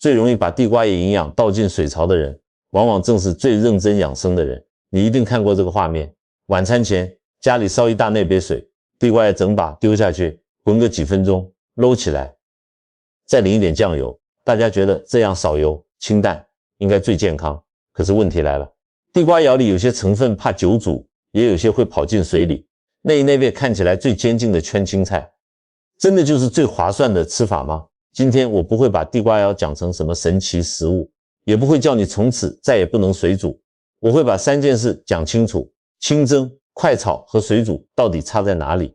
最容易把地瓜叶营养倒进水槽的人，往往正是最认真养生的人。你一定看过这个画面，晚餐前家里烧一大那杯水，地瓜叶整把丢下去，滚个几分钟，搂起来，再淋一点酱油。大家觉得这样少油清淡应该最健康。可是问题来了，地瓜芽里有些成分怕久煮，也有些会跑进水里。那位看起来最坚劲的圈青菜，真的就是最划算的吃法吗？今天我不会把地瓜芽讲成什么神奇食物，也不会叫你从此再也不能水煮。我会把3件事讲清楚，清蒸、快炒和水煮到底差在哪里？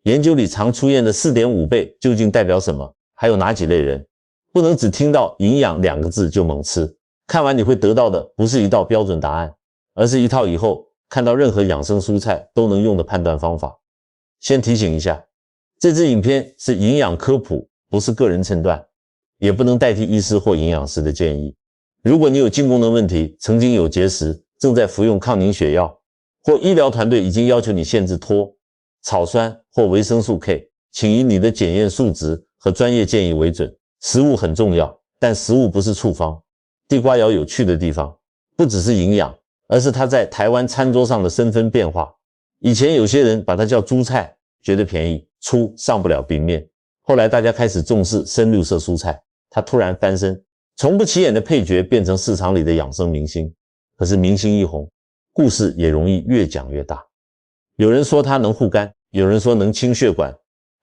研究里常出现的 4.5 倍究竟代表什么？还有哪几类人？不能只听到营养2个字就猛吃，看完你会得到的不是一道标准答案，而是一套以后看到任何养生蔬菜都能用的判断方法。先提醒一下，这支影片是营养科普，不是个人诊断，也不能代替医师或营养师的建议。如果你有性功能问题，曾经有结石，正在服用抗凝血药，或医疗团队已经要求你限制脱、草酸或维生素 K， 请以你的检验数值和专业建议为准。食物很重要，但食物不是处方。地瓜芽有趣的地方，不只是营养，而是它在台湾餐桌上的身份变化。以前有些人把它叫猪菜，觉得便宜，粗上不了冰面。后来大家开始重视深绿色蔬菜，它突然翻身，从不起眼的配角变成市场里的养生明星。可是明星一红，故事也容易越讲越大。有人说它能护肝，有人说能清血管，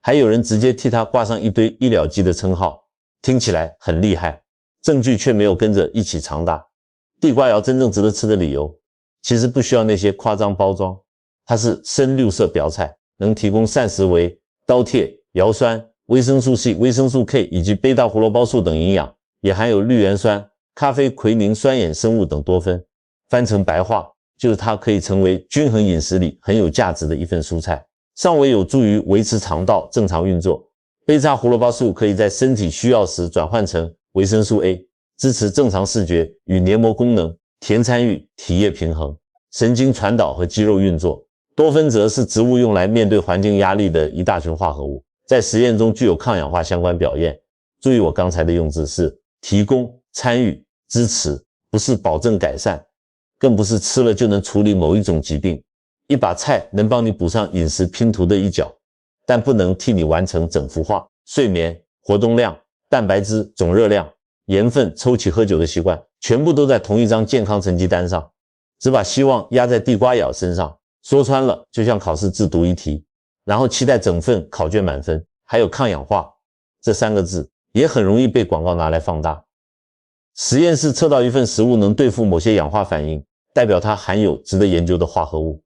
还有人直接替它挂上一堆医疗机的称号，听起来很厉害，证据却没有跟着一起长大。地瓜芽真正值得吃的理由，其实不需要那些夸张包装，它是深绿色表菜，能提供膳食维、刀萜、摇酸、维生素 C、维生素 K 以及贝塔胡萝卜素等营养，也含有绿原酸、咖啡奎宁酸衍生物等多酚。翻成白话，就是它可以成为均衡饮食里很有价值的一份蔬菜，上围有助于维持肠道正常运作。贝塔胡萝卜素可以在身体需要时转换成维生素 A， 支持正常视觉与黏膜功能、田参与体液平衡、神经传导和肌肉运作。多酚则是植物用来面对环境压力的一大群化合物，在实验中具有抗氧化相关表现。注意我刚才的用字是提供、参与、支持，不是保证改善，更不是吃了就能处理某一种疾病。一把菜能帮你补上饮食拼图的一角，但不能替你完成整幅画。睡眠、活动量、蛋白质总热量、盐分、抽起喝酒的习惯，全部都在同一张健康成绩单上，只把希望压在地瓜芽身上。说穿了，就像考试自读一题，然后期待整份考卷满分。还有抗氧化这3个字，也很容易被广告拿来放大。实验室测到一份食物能对付某些氧化反应，代表它含有值得研究的化合物。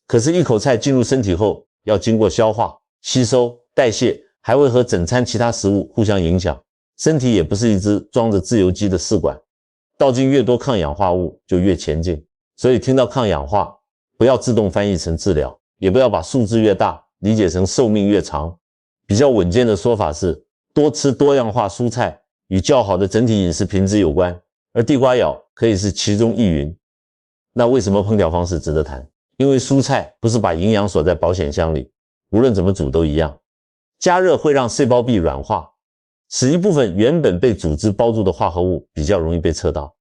可是，一口菜进入身体后，要经过消化、吸收、代谢，还会和整餐其他食物互相影响。身体也不是一只装着自由基的试管，倒进越多抗氧化物就越前进。所以听到抗氧化，不要自动翻译成治疗，也不要把数字越大理解成寿命越长。比较稳健的说法是，多吃多样化蔬菜与较好的整体饮食品质有关，而地瓜芽可以是其中一云。那为什么烹调方式值得谈？因为蔬菜不是把营养锁在保险箱里，无论怎么煮都一样。加热会让细胞壁软化，使一部分原本被组织包住的化合物比较容易被测到，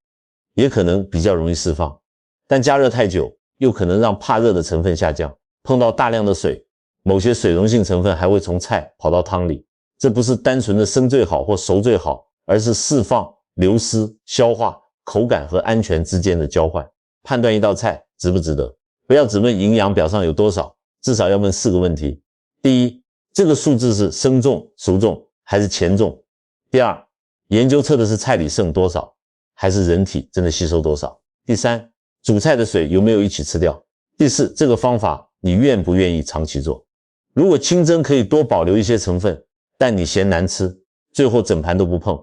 也可能比较容易释放。但加热太久，又可能让怕热的成分下降，碰到大量的水，某些水溶性成分还会从菜跑到汤里。这不是单纯的生最好或熟最好，而是释放、流失、消化、口感和安全之间的交换。判断一道菜值不值得，不要只问营养表上有多少，至少要问4个问题。第一，这个数字是生重、熟重还是前重？第二，研究测的是菜里剩多少，还是人体真的吸收多少？第三，煮菜的水有没有一起吃掉？第四，这个方法你愿不愿意长期做？如果清蒸可以多保留一些成分，但你嫌难吃，最后整盘都不碰，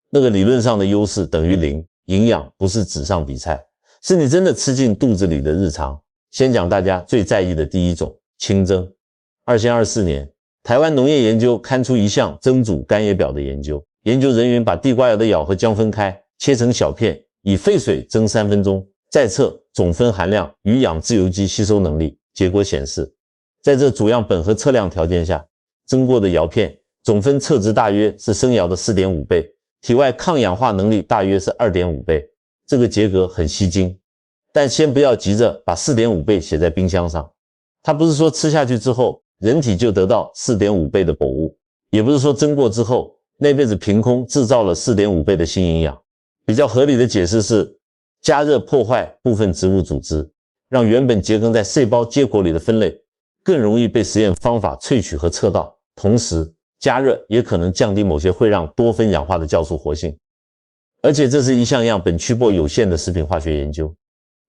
那个理论上的优势等于0。营养不是纸上比菜，是你真的吃进肚子里的日常。先讲大家最在意的第一种，清蒸。2024年，台湾农业研究刊出一项蒸煮干叶表的研究，研究人员把地瓜芽的芽和浆分开，切成小片，以沸水蒸3分钟，再测总酚含量与氧自由基吸收能力。结果显示，在这主样本和测量条件下，蒸过的芽片总酚测值大约是生芽的 4.5 倍，体外抗氧化能力大约是 2.5 倍，这个结格很吸睛。但先不要急着把 4.5 倍写在冰箱上，它不是说吃下去之后人体就得到 4.5 倍的饱物，也不是说蒸过之后那辈子凭空制造了 4.5 倍的新营养。比较合理的解释是，加热破坏部分植物组织，让原本结根在细胞结果里的分类更容易被实验方法萃取和测到，同时加热也可能降低某些会让多酚氧化的酵素活性。而且这是一项样本曲波有限的食品化学研究，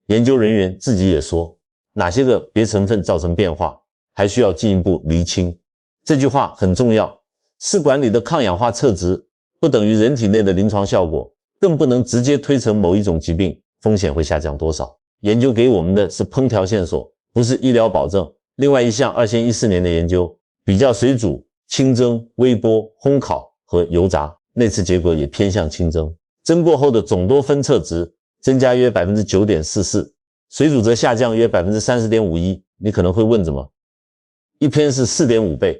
研究人员自己也说，哪些个别成分造成变化，还需要进一步厘清。这句话很重要，试管里的抗氧化测值不等于人体内的临床效果，更不能直接推成某一种疾病风险会下降多少。研究给我们的是烹调线索，不是医疗保证。另外一项2014年的研究比较水煮、清蒸、微波、烘烤和油炸，那次结果也偏向清蒸。蒸过后的总多酚测值增加约 9.44%， 水煮则下降约 30.51%。 你可能会问怎么？一篇是 4.5 倍，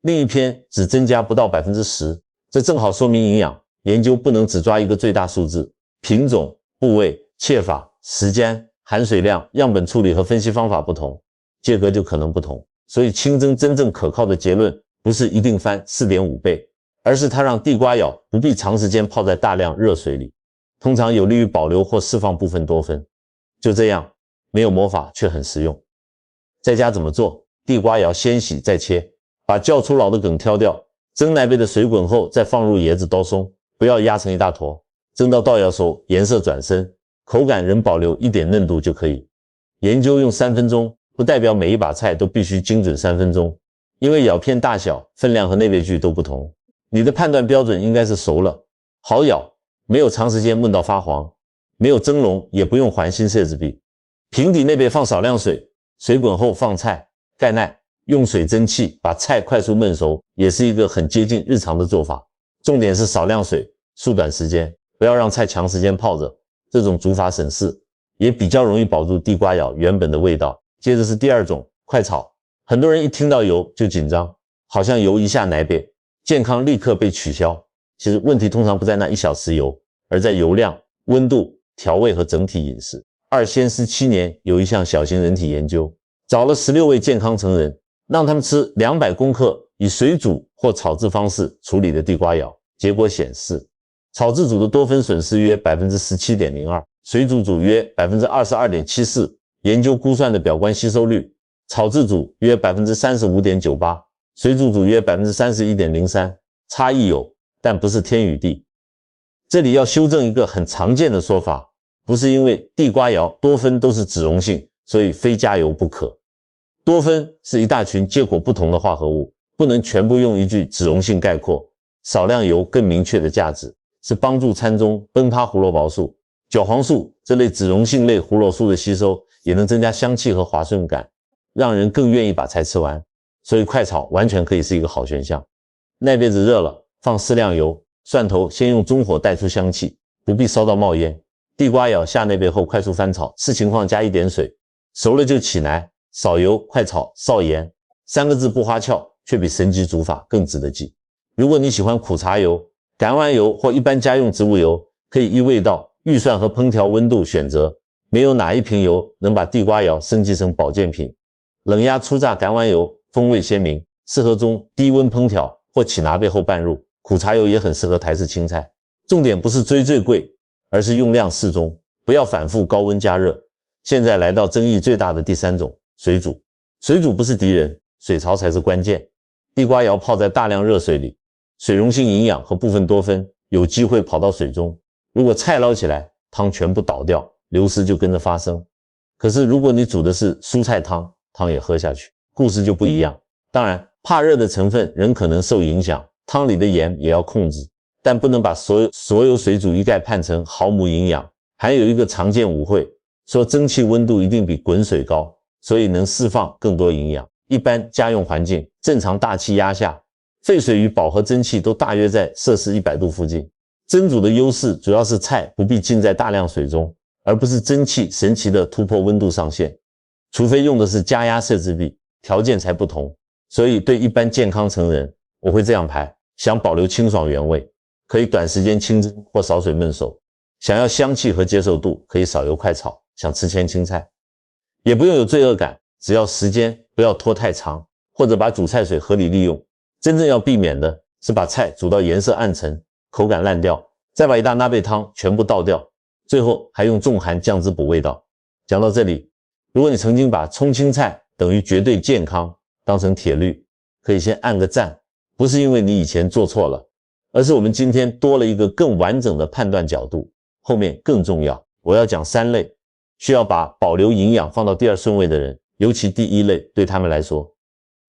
另一篇只增加不到 10%， 这正好说明营养研究不能只抓一个最大数字，品种、部位、切法、时间、含水量、样本处理和分析方法不同，结格就可能不同。所以清蒸真正可靠的结论不是一定翻 4.5 倍，而是它让地瓜咬不必长时间泡在大量热水里，通常有利于保留或释放部分多酚。就这样，没有魔法却很实用。在家怎么做？地瓜要先洗再切，把较粗老的梗挑掉，蒸奶杯的水滚后再放入椰子刀松，不要压成一大坨，蒸到稻芽熟，颜色转深，口感仍保留一点嫩度就可以。研究用3分钟，不代表每一把菜都必须精准3分钟，因为咬片大小、分量和内味距都不同。你的判断标准应该是熟了，好咬，没有长时间焖到发黄，没有蒸笼，也不用还新设置币。平底内杯放少量水，水滚后放菜，盖耐，用水蒸气把菜快速焖熟，也是一个很接近日常的做法。重点是少量水，缩短时间，不要让菜长时间泡着，这种煮法省事，也比较容易保住地瓜咬原本的味道。接着是第二种，快炒。很多人一听到油就紧张，好像油一下奶杯，健康立刻被取消。其实问题通常不在那1小时油，而在油量、温度、调味和整体饮食。2017年有一项小型人体研究，找了16位健康成人，让他们吃200公克以水煮或炒制方式处理的地瓜咬。结果显示，炒制组的多酚损失约 17.02%， 水煮组约 22.74%。研究估算的表观吸收率，炒制组约 35.98%， 水煮组约 31.03%， 差异有，但不是天与地。这里要修正一个很常见的说法，不是因为地瓜摇多酚都是脂溶性，所以非加油不可。多酚是一大群结果不同的化合物，不能全部用一句脂溶性概括。少量油更明确的价值是帮助餐中苯趴胡萝卜素、角黄素这类脂溶性类胡萝素的吸收，也能增加香气和滑顺感，让人更愿意把菜吃完。所以快炒完全可以是一个好选项。耐杯子热了，放适量油，蒜头先用中火带出香气，不必烧到冒烟。地瓜咬下内杯后快速翻炒，视情况加一点水，熟了就起来，少油，快炒，少盐。3个字不花俏，却比神级煮法更值得记。如果你喜欢苦茶油、橄榄油或一般家用植物油，可以依味道、预算和烹调温度选择，没有哪一瓶油能把地瓜油升级成保健品。冷压初榨橄榄油风味鲜明，适合中低温烹调或起拿杯后拌入。苦茶油也很适合台式青菜。重点不是追最贵，而是用量适中，不要反复高温加热。现在来到争议最大的第3种，水煮。水煮不是敌人，水槽才是关键。地瓜油泡在大量热水里，水溶性营养和部分多酚有机会跑到水中，如果菜捞起来，汤全部倒掉，流失就跟着发生。可是如果你煮的是蔬菜汤，汤也喝下去，故事就不一样。当然，怕热的成分仍可能受影响，汤里的盐也要控制，但不能把所有水煮一概判成毫无营养。还有一个常见误会，说蒸汽温度一定比滚水高，所以能释放更多营养。一般家用环境，正常大气压下，沸水与饱和蒸汽都大约在摄氏100度附近。蒸煮的优势主要是菜不必浸在大量水中，而不是蒸汽神奇的突破温度上限。除非用的是加压摄制臂，条件才不同。所以对一般健康成人，我会这样排：想保留清爽原味，可以短时间清蒸或少水焖熟。想要香气和接受度，可以少油快炒，想吃千青菜。也不用有罪恶感，只要时间不要拖太长，或者把煮菜水合理利用。真正要避免的是把菜煮到颜色暗沉，口感烂掉，再把一大拿贝汤全部倒掉，最后还用重含酱汁补味道。讲到这里，如果你曾经把葱青菜等于绝对健康当成铁律，可以先按个赞，不是因为你以前做错了，而是我们今天多了一个更完整的判断角度。后面更重要，我要讲3类需要把保留营养放到第2顺位的人，尤其第1类对他们来说，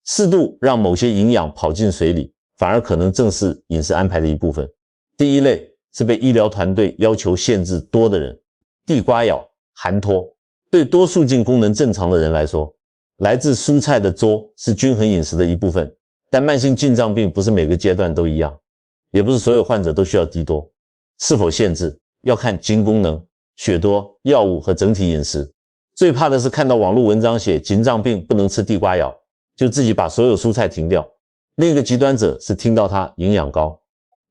适度让某些营养跑进水里，反而可能正是饮食安排的一部分。第1类是被医疗团队要求限制多的人，地瓜咬、含脱。对多数进功能正常的人来说，来自蔬菜的粥是均衡饮食的一部分，但慢性进胀病不是每个阶段都一样，也不是所有患者都需要低多。是否限制要看筋功能、血多、药物和整体饮食。最怕的是看到网络文章写筋胀病不能吃地瓜咬，就自己把所有蔬菜停掉。另一个极端者是听到它营养高，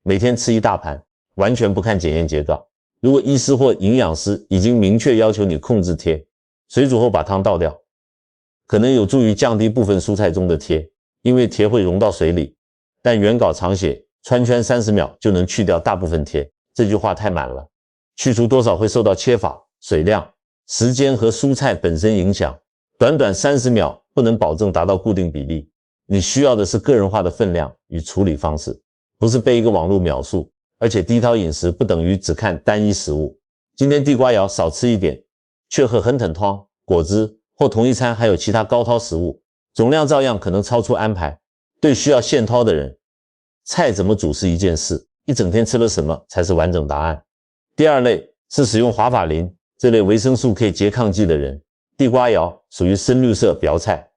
每天吃一大盘，完全不看检验结果。如果医师或营养师已经明确要求你控制贴，水煮后把汤倒掉，可能有助于降低部分蔬菜中的贴，因为贴会溶到水里。但原稿常写穿圈30秒就能去掉大部分贴，这句话太满了。去除多少会受到切法、水量、时间和蔬菜本身影响，短短30秒不能保证达到固定比例。你需要的是个人化的分量与处理方式，不是背一个网络描述。而且低饕饮食不等于只看单一食物，今天地瓜肴少吃一点，却喝很腾汤、果汁，或同一餐还有其他高饕食物，总量照样可能超出安排。对需要限饕的人，菜怎么煮是一件事，一整天吃了什么才是完整答案。第2类是使用华法林这类维生素 K 拮抗剂的人，地瓜肴属于深绿色表菜，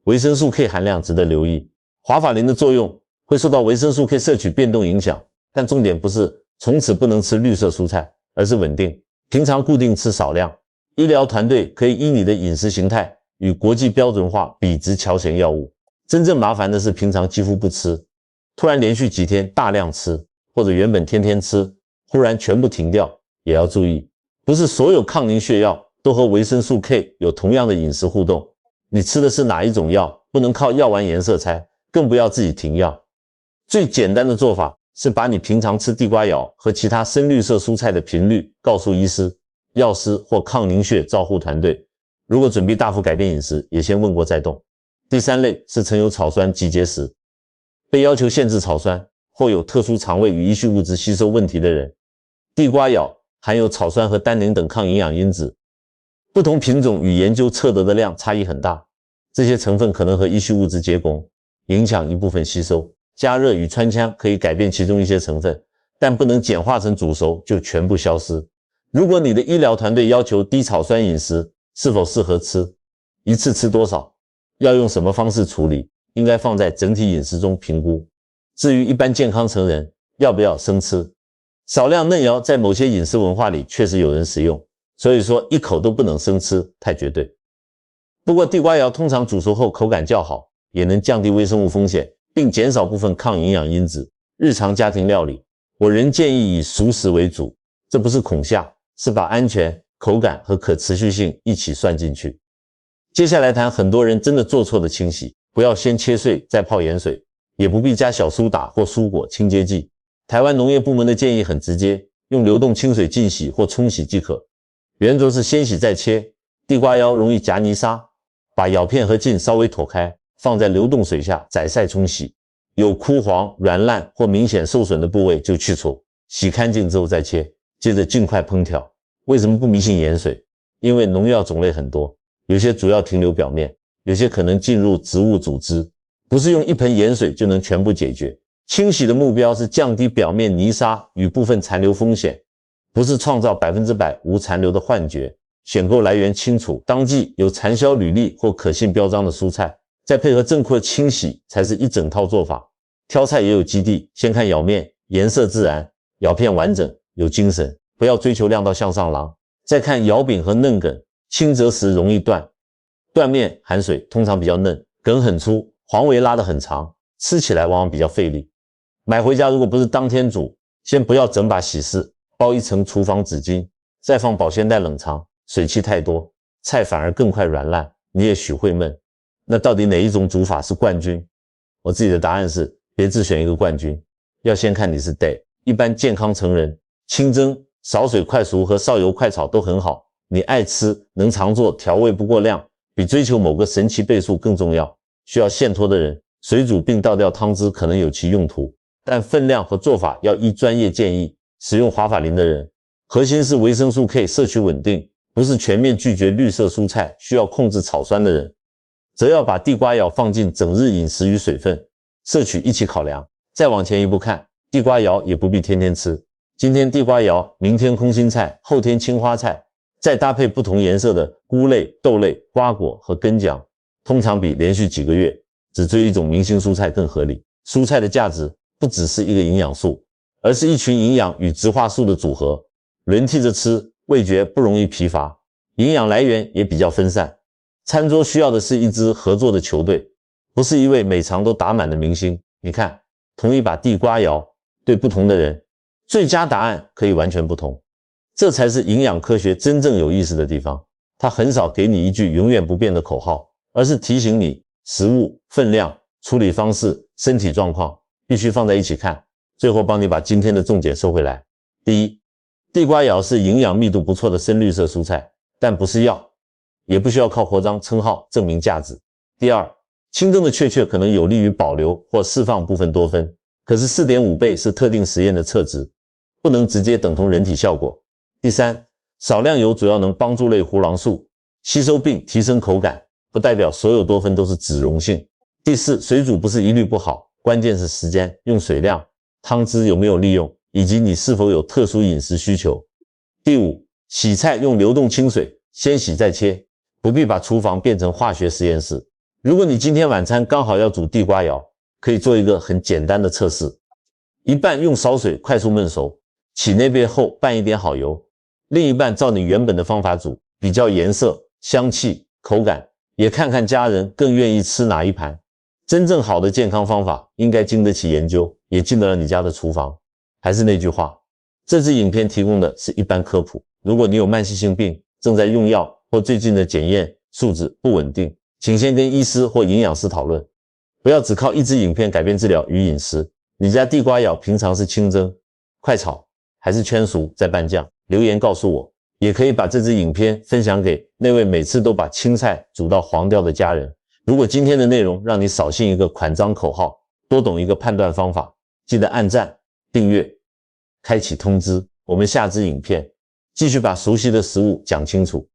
维生素 K 含量值得留意。华法林的作用会受到维生素 K 摄取变动影响，但重点不是从此不能吃绿色蔬菜，而是稳定，平常固定吃少量。医疗团队可以依你的饮食形态与国际标准化比值调选药物。真正麻烦的是平常几乎不吃，突然连续几天大量吃，或者原本天天吃，忽然全部停掉，也要注意，不是所有抗凝血药都和维生素 K 有同样的饮食互动。你吃的是哪一种药，不能靠药丸颜色猜，更不要自己停药。最简单的做法是把你平常吃地瓜肴和其他深绿色蔬菜的频率告诉医师、药师或抗凝血照护团队。如果准备大幅改变饮食，也先问过再动。第3类是曾有草酸集结时，被要求限制草酸或有特殊肠胃与易序物质吸收问题的人。地瓜肴含有草酸和单宁等抗营养因子，不同品种与研究测得的量差异很大，这些成分可能和易序物质结合，影响一部分吸收。加热与穿枪可以改变其中一些成分，但不能简化成煮熟就全部消失。如果你的医疗团队要求低草酸饮食，是否适合吃？一次吃多少？要用什么方式处理？应该放在整体饮食中评估。至于一般健康成人，要不要生吃？少量嫩肴在某些饮食文化里确实有人食用，所以说一口都不能生吃，太绝对。不过地瓜肴通常煮熟后口感较好，也能降低微生物风险，并减少部分抗营养因子。日常家庭料理，我仍建议以熟食为主，这不是恐吓，是把安全、口感和可持续性一起算进去。接下来谈很多人真的做错的清洗，不要先切碎再泡盐水，也不必加小苏打或蔬果清洁剂。台湾农业部门的建议很直接，用流动清水浸洗或冲洗即可。原则是先洗再切。地瓜肴容易夹泥沙，把咬片和茎稍微剖开，放在流动水下宰晒冲洗，有枯黄、软烂或明显受损的部位就去除，洗干净之后再切，接着尽快烹调。为什么不迷信盐水？因为农药种类很多，有些主要停留表面，有些可能进入植物组织，不是用一盆盐水就能全部解决。清洗的目标是降低表面泥沙与部分残留风险，不是创造100%无残留的幻觉。选购来源清楚，当季有产销履历或可信标章的蔬菜，再配合正确清洗，才是一整套做法。挑菜也有基地，先看咬面，颜色自然，咬片完整，有精神，不要追求亮到像上郎。再看咬柄和嫩梗，轻折时容易断，断面含水通常比较嫩，梗很粗，黄围拉得很长，吃起来往往比较费力。买回家如果不是当天煮，先不要整把洗拭，包一层厨房纸巾，再放保鲜袋冷藏，水汽太多，菜反而更快软烂，你也许会闷。那到底哪一种煮法是冠军？我自己的答案是，别自选一个冠军，要先看你是 day。一般健康成人，清蒸、少水快熟和少油快炒都很好。你爱吃，能常做，调味不过量，比追求某个神奇倍数更重要。需要现脱的人，水煮并倒掉汤汁可能有其用途，但分量和做法要依专业建议。使用华法林的人，核心是维生素 K 摄取稳定，不是全面拒绝绿色蔬菜，需要控制草酸的人，则要把地瓜芽放进整日饮食与水分摄取一起考量。再往前一步看，地瓜芽也不必天天吃，今天地瓜芽，明天空心菜，后天青花菜，再搭配不同颜色的菇类、豆类、瓜果和根浆，通常比连续几个月只追一种明星蔬菜更合理。蔬菜的价值不只是一个营养素，而是一群营养与植化素的组合，轮替着吃，味觉不容易疲乏，营养来源也比较分散。餐桌需要的是一支合作的球队，不是一位每场都打满的明星。你看，同一把地瓜芽，对不同的人，最佳答案可以完全不同。这才是营养科学真正有意思的地方。它很少给你一句永远不变的口号，而是提醒你食物、分量、处理方式、身体状况必须放在一起看。最后帮你把今天的重点收回来。第一，地瓜芽是营养密度不错的深绿色蔬菜，但不是药，也不需要靠活章称号证明价值。第二，清蒸的确可能有利于保留或释放部分多酚，可是 4.5 倍是特定实验的测值，不能直接等同人体效果。第三，少量油主要能帮助类胡萝素吸收并提升口感，不代表所有多酚都是脂溶性。第四，水煮不是一律不好，关键是时间、用水量、汤汁有没有利用，以及你是否有特殊饮食需求。第五，洗菜用流动清水，先洗再切，不必把厨房变成化学实验室。如果你今天晚餐刚好要煮地瓜芽，可以做一个很简单的测试：一半用少水快速焖熟，起内边后拌一点好油，另一半照你原本的方法煮，比较颜色、香气、口感，也看看家人更愿意吃哪一盘。真正好的健康方法应该经得起研究，也进得了你家的厨房。还是那句话，这支影片提供的是一般科普，如果你有慢性性病，正在用药，或最近的检验数值不稳定，请先跟医师或营养师讨论，不要只靠一支影片改变治疗与饮食。你家地瓜芽平常是清蒸、快炒还是圈熟再拌酱？留言告诉我，也可以把这支影片分享给那位每次都把青菜煮到黄掉的家人。如果今天的内容让你少信一个款章口号，多懂一个判断方法，记得按赞、订阅、开启通知。我们下支影片继续把熟悉的食物讲清楚。